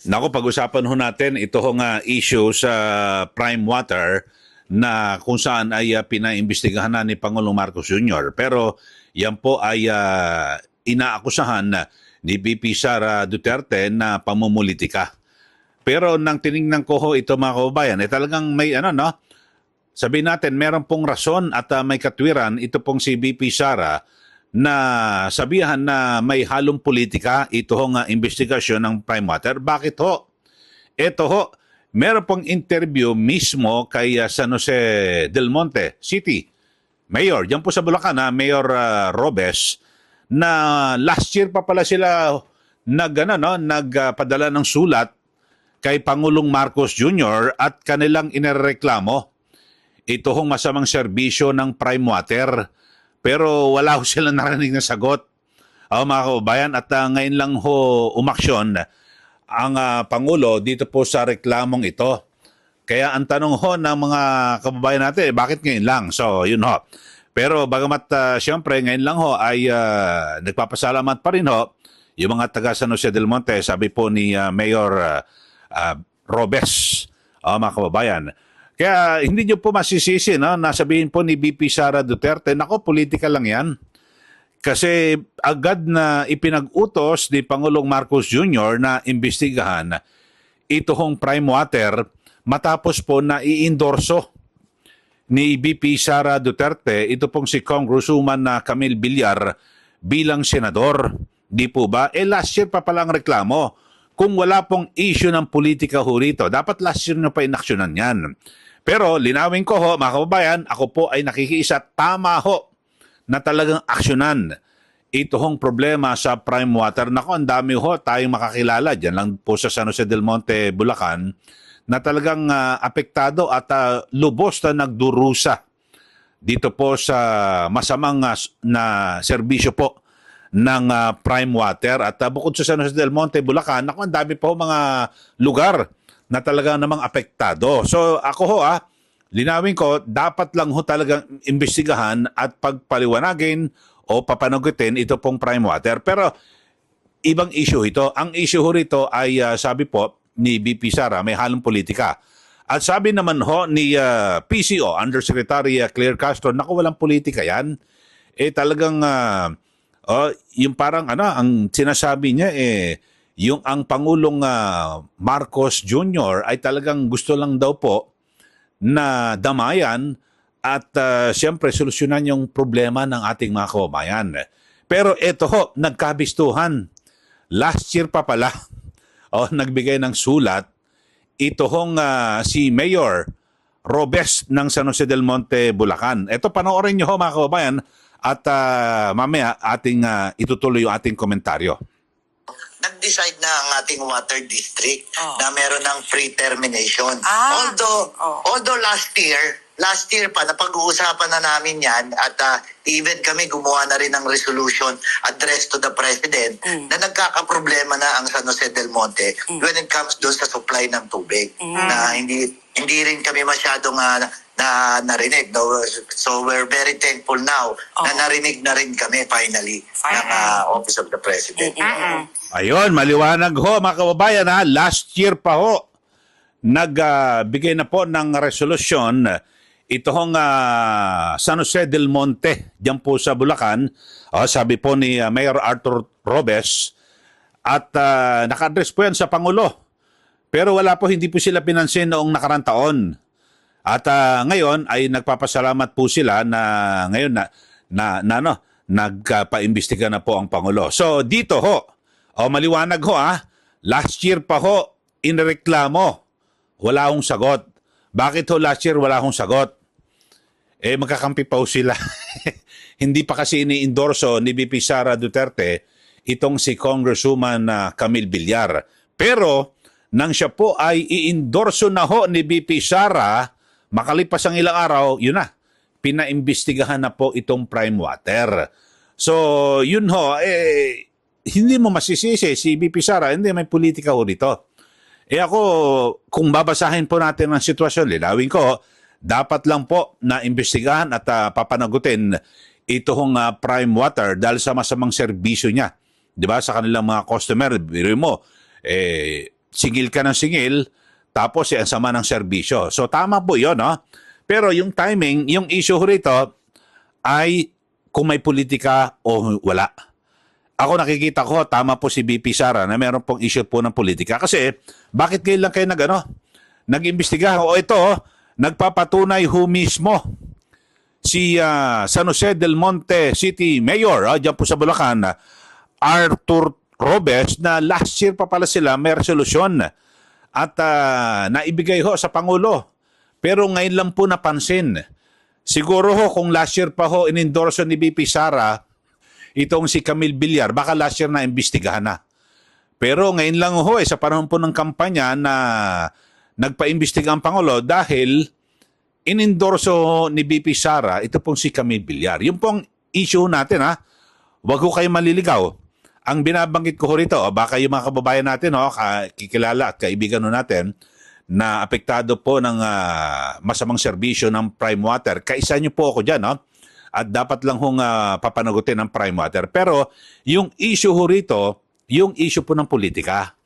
Naku, pag-usapan ho natin ito hong issue sa Prime Water na kung saan ay pinaimbestigahan na ni Pangulong Marcos Jr. Pero yan po ay inaakusahan ni VP Sara Duterte na pamumulitika. Pero nang tiningnan ko ho ito mga kababayan, talagang may sabihin natin meron pong rason at may katwiran ito pong si VP Sara na sabihan na may halong politika ito hong investigasyon ng Prime Water. Bakit ho? Ito ho, meron pong interview mismo kay San Jose del Monte City Mayor, diyan po sa Bulacan, Mayor Robes, na last year pa pala sila nagpadala ng sulat kay Pangulong Marcos Jr. at kanilang inireklamo ito hong masamang serbisyo ng Prime Water. Pero wala ho silang narinig na sagot. Mga kababayan, at ngayon lang ho umaksyon ang Pangulo dito po sa reklamong ito. Kaya ang tanong ho ng mga kababayan natin, bakit ngayon lang? So, yun ho. Pero bagamat siyempre ngayon lang ho ay nagpapasalamat pa rin ho yung mga taga San Jose del Monte, sabi po ni Mayor Robes, mga kababayan. Kaya hindi nyo po masisisi na sabihin po ni VP Sara Duterte, nako, politika lang yan. Kasi agad na ipinag-utos ni Pangulong Marcos Jr. na imbestigahan ito hong Prime Water matapos po na i-endorso ni VP Sara Duterte ito pong si Congresswoman na Camille Villar bilang senador. Di po ba? Last year pa palang reklamo. Kung wala pong issue ng politika ho rito, dapat last year nyo pa inaksyonan yan. Pero linawin ko ho, mga kababayan, ako po ay nakikiisa, tama ho na talagang aksyonan ito hong problema sa Prime Water. Nako, ang dami ho tayong makakilala dyan lang po sa San Jose del Monte, Bulacan, na talagang apektado at lubos na nagdurusa dito po sa masamang na serbisyo po ng Prime Water. At bukod sa San Jose del Monte, Bulacan, nako, ang dami po mga lugar na talagang namang apektado. So ako ho linawin ko, dapat lang ho talagang imbestigahan at pagpaliwanagin o papanagutin ito pong Prime Water. Pero ibang issue ito. Ang issue ho rito ay sabi po ni VP Sara, may halong politika. At sabi naman ho ni PCO, Undersecretary Claire Castro, naku, walang politika yan. Talagang yung parang ang sinasabi niya yung ang Pangulong Marcos Jr. ay talagang gusto lang daw po na damayan at siyempre solusyonan yung problema ng ating mga kababayan. Pero ito ho, nagkabistuhan. Last year pa pala, nagbigay ng sulat ito hong si Mayor Robes ng San Jose del Monte, Bulacan. Ito, panoorin nyo ho mga kababayan at mamaya ating itutuloy yung ating komentaryo. Nag-decide na ang ating water district na meron ng free termination. Although last year pa, napag-uusapan na namin yan at even kami gumawa na rin ng resolution addressed to the President na nagkakaproblema na ang San Jose del Monte when it comes doon sa supply ng tubig. Na hindi rin kami masyadong na narinig. No? So we're very thankful now na narinig na rin kami finally ng Office of the President. Ayun, maliwanag ho mga kababayan last year pa ho nagbigay na po ng resolusyon ito hong San Jose del Monte diyan po sa Bulacan. Sabi po ni Mayor Arthur Robes at naka-address po yan sa Pangulo. Pero wala po, hindi po sila pinansin noong nakarang taon. At ngayon ay nagpapasalamat po sila na ngayon nagpa-imbestiga na po ang Pangulo. So dito ho, maliwanag ho last year pa ho inireklamo, wala hong sagot. Bakit ho last year wala hong sagot? Magkakampi pa ho sila. Hindi pa kasi ini-endorso ni VP Sara Duterte itong si Congresswoman Camille Villar. Pero nang siya po ay i-endorso na ho ni VP Sara, makalipas ang ilang araw, yun na, pinaimbestigahan na po itong Prime Water. So, yun ho, hindi mo masisisi si VP Sara, hindi, may politika ho dito. Ako, kung babasahin po natin ang sitwasyon, linawin ko, dapat lang po na imbestigahan at papanagutin ito hong Prime Water dahil sa masamang serbisyo niya. Di ba? Sa kanilang mga customer, biro mo, singil ka ng singil, tapos ang sama ng serbisyo. So tama po yun, no? Pero yung timing, yung issue rito ay kung may politika o wala. Ako nakikita ko, tama po si BP Sara na meron pong issue po ng politika. Kasi bakit ngayon lang kayo nag-imbestiga? O ito, nagpapatunay ho mismo si San Jose del Monte City Mayor, dyan po sa Bulacan, Arthur Robes, na last year pa pala sila may resolusyon at naibigay ho sa Pangulo. Pero ngayon lang po napansin. Siguro ho kung last year pa ho inendorso ni BP Sara itong si Camille Villar, baka last year na imbestigahan na. Pero ngayon lang ho sa panahon po ng kampanya na nagpa-imbestiga ang Pangulo dahil inendorso ni BP Sara ito pong si Camille Villar. Yung pong issue natin huwag ho kayo maliligaw. Ang binabanggit ko ho rito, baka yung mga kababayan natin, kikilala at kaibigan natin, na apektado po ng masamang serbisyo ng Prime Water. Kaisa niyo po ako dyan, at dapat lang hong papanagutin ng Prime Water. Pero yung issue ho rito, yung issue po ng politika.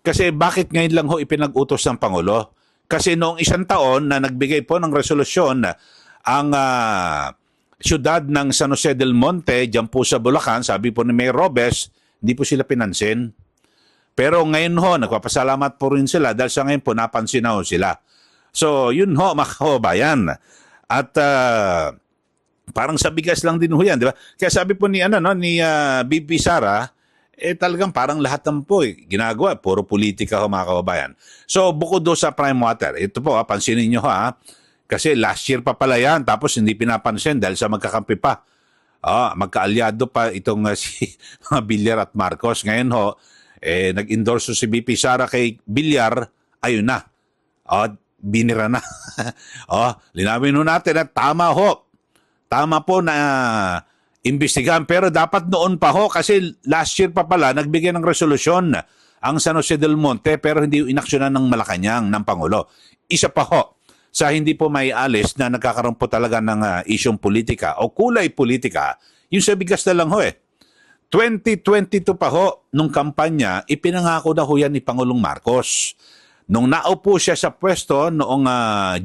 Kasi bakit ngayon lang ho ipinag-utos ng Pangulo? Kasi noong isang taon na nagbigay po ng resolusyon ang siyudad ng San Jose del Monte, dyan po sa Bulacan, sabi po ni Mayor Robes, hindi po sila pinansin. Pero ngayon ho, nagpapasalamat po rin sila dahil sa ngayon po napansin na ho sila. So, yun ho, mga kababayan. At parang sa bigas lang din ho yan, di ba? Kaya sabi po ni BP Sara, talagang parang lahat ng po ginagawa, puro politika ho, mga kababayan. So, bukod do sa Prime Water, ito po, pansinin nyo kasi last year pa pala yan, tapos hindi pinapansin dahil sa magkakampi pa. Magkaalyado pa itong si Villar at Marcos. Ngayon ho, nag-endorso si BP Sara kay Villar, ayun na. Binira na. Linawin ho natin at tama ho. Tama po na imbestigahan. Pero dapat noon pa ho kasi last year pa pala nagbigay ng resolusyon ang San Jose del Monte pero hindi inaksyonan ng Malacanang, ng Pangulo. Isa pa ho sa hindi po may alis na nagkakaroon po talaga ng isyong politika o kulay politika, yung sa bigas na lang ho 2022 pa ho, nung kampanya, ipinangako na ho yan ni Pangulong Marcos. Nung naupo siya sa pwesto noong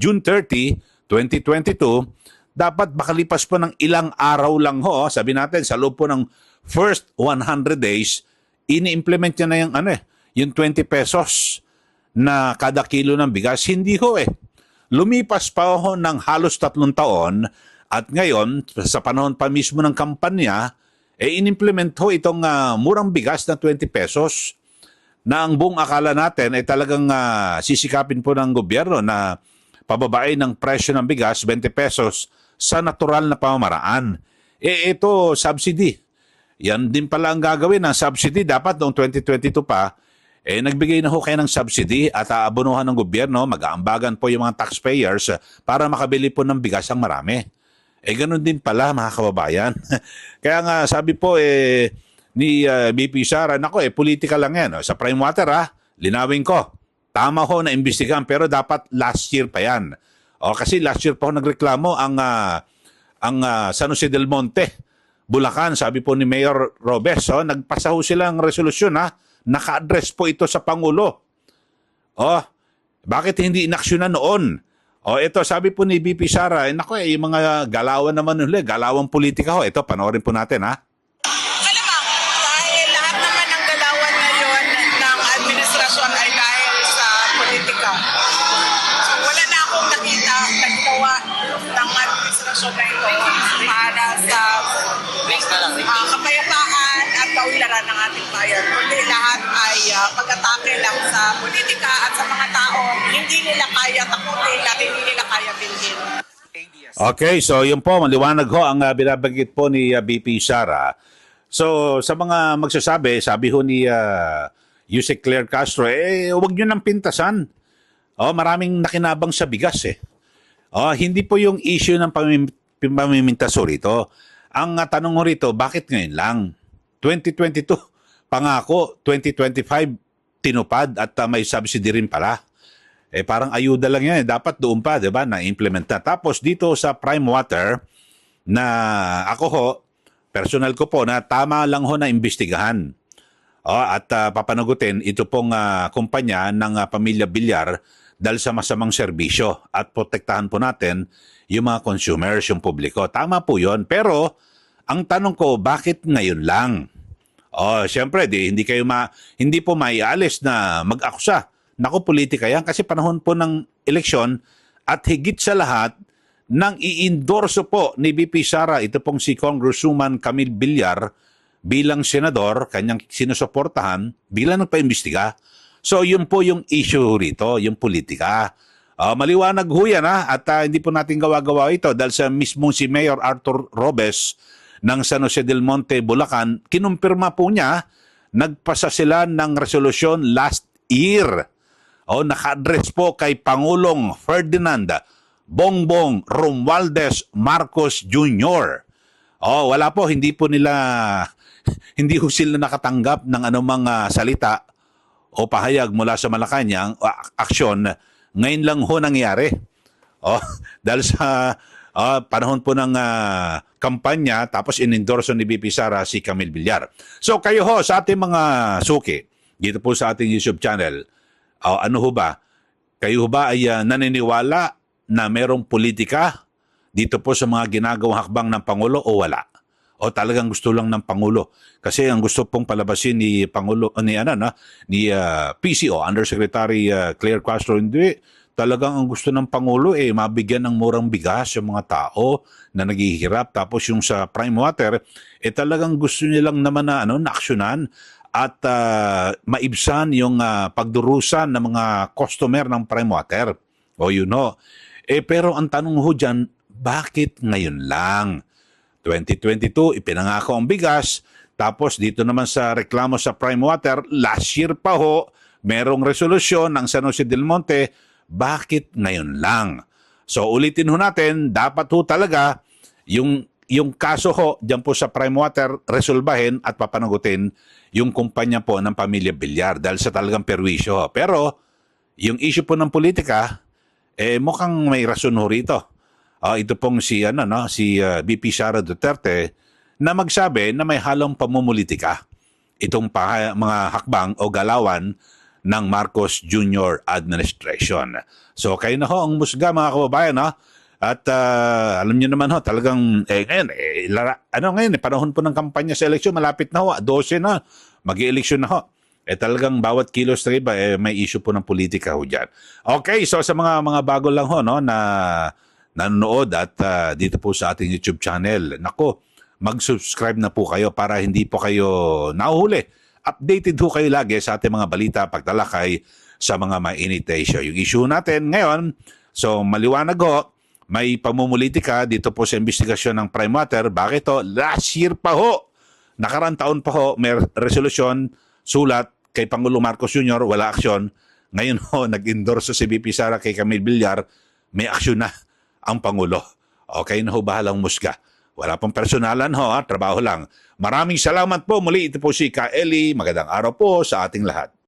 June 30, 2022, dapat makalipas po ng ilang araw lang ho, sabi natin, sa loob po ng first 100 days, ini-implement niya na yung 20 pesos na kada kilo ng bigas. Hindi ho Lumipas pa ho ng halos 3 taon at ngayon, sa panahon pa mismo ng kampanya, in-implement ho itong murang bigas na 20 pesos na ang buong akala natin ay talagang sisikapin po ng gobyerno na pababain ng presyo ng bigas 20 pesos sa natural na pamamaraan. Ito, subsidy. Yan din pala ang gagawin ng subsidy. Dapat noong 2022 pa, nagbigay na ho kayo ng subsidy at aabonohan ng gobyerno, mag-aambagan po yung mga taxpayers para makabili po ng bigas ang marami. Ganun din pala mga kababayan. Kaya nga sabi po ni BP Sara, politika lang yan. Sa Prime Water linawin ko. Tama ho na imbestigahan pero dapat last year pa yan. Kasi last year pa ho nagreklamo ang San Jose del Monte, Bulacan. Sabi po ni Mayor Robes, nagpasa ho silang resolusyon naka-address po ito sa Pangulo. Bakit hindi inaksyonan noon? Ito, sabi po ni BP Sara, yung mga galawan naman galawang politika ho. Ito, panoorin po natin, Malamang, dahil lahat naman ng galawan ngayon ng administrasyon ay dahil sa politika. So, wala na akong nakita na ginawa ng administrasyon na ito para sa kapayapaan at kaunlaran ng ating bayan. Kundi lahat ay pag-atake lang sa politika at sa mga tao hindi nila kaya takutin at hindi nila kaya bilhin. Okay, so yun po, maliwanag ho ang binabanggit po ni BP Sara. So sa mga magsasabi, sabi ho ni Yusek Claire Castro, huwag nyo nang pintasan. Maraming nakinabang sa bigas hindi po yung issue ng pamimintas ho rito. Ang tanong ho rito, bakit ngayon lang? 2022, pangako, 2025, tinupad at may subsidy rin pala. Parang ayuda lang yan. Dapat doon pa, di ba, na-implement na. Tapos dito sa Prime Water, na ako ho, personal ko po, na tama lang ho na imbestigahan. At papanagutin ito pong kumpanya ng pamilya Bilyar dahil sa masamang serbisyo at protektahan po natin yung mga consumers, yung publiko. Tama po yun. Pero ang tanong ko, bakit ngayon lang? Siyempre, hindi po maialis na mag-akusa. Naku, politika yan kasi panahon po ng eleksyon at higit sa lahat, nang i-endorso po ni VP Sara, ito pong si Congresswoman Camille Villar bilang senador, kanyang sinusuportahan bilang nagpa-imbestiga. So yun po yung issue rito, yung politika. Maliwanag ho yan at hindi po natin gawa-gawa ito dahil sa mismong si Mayor Arthur Robes ng San Jose del Monte, Bulacan, kinumpirma po niya, nagpasa sila ng resolusyon last year. Naka-address po kay Pangulong Ferdinand Bongbong Romualdez Marcos Jr. Wala po, hindi ho sila nakatanggap ng anumang salita o pahayag mula sa Malacanang o aksyon. Ngayon lang ho nangyari. Dahil sa panahon po ng kampanya, tapos inendorso ni VP Sara si Camille Villar. So kayo ho, sa ating mga suki, dito po sa ating YouTube channel, ano ho ba? Kayo ho ba ay naniniwala na merong politika dito po sa mga ginagawang hakbang ng Pangulo o wala? O talagang gusto lang ng Pangulo? Kasi ang gusto pong palabasin ni Pangulo ni PCO Undersecretary Claire Castro, hindi talagang ang gusto ng Pangulo mabigyan ng murang bigas yung mga tao na naghihirap. Tapos yung sa Prime Water talagang gusto nilang naman na naaksyonan at maibsan yung pagdurusan ng mga customer ng Prime Water. Pero ang tanong ho dyan, bakit ngayon lang? 2022, ipinangako ang bigas. Tapos dito naman sa reklamo sa Prime Water, last year pa ho, merong resolusyon ng San Jose del Monte. Bakit ngayon lang? So ulitin ho natin, dapat ho talaga yung kaso ho dyan po sa Prime Water resolbahin at papanagutin yung kumpanya po ng pamilya Villar dahil sa talagang perwisyo. Pero yung issue po ng politika, mukhang may rason ho rito. Ito pong si VP Sara Duterte na magsabi na may halong pamumulitika itong mga hakbang o galawan ng Marcos Jr. administration. So kayo na ho ang musga mga kababayan. At alam niyo naman ho, talagang ngayon, panahon po ng kampanya sa eleksyon, malapit na ho, 12 na, mag-i-eleksyon na ho. Talagang bawat kilos na iba, may issue po ng politika ho dyan. Okay, so sa mga bago lang ho, na nanonood at dito po sa ating YouTube channel, nako, mag-subscribe na po kayo para hindi po kayo nahuhuli. Updated ho kayo lagi sa ating mga balita, pagtalakay sa mga mainit na issue. Yung issue natin ngayon, so maliwanag ho, may pamumulitika dito po sa investigasyon ng Prime Water. Bakit ho? Last year pa ho, nakarang taon pa ho, may resolusyon, sulat kay Pangulo Marcos Jr., wala aksyon. Ngayon ho, nag-endorse si VP Sara kay Camille Villar, may aksyon na ang Pangulo. Okay na ho, bahalang musga. Wala pong personalan ho, trabaho lang. Maraming salamat po muli. Ito po si Ka Eli. Magandang araw po sa ating lahat.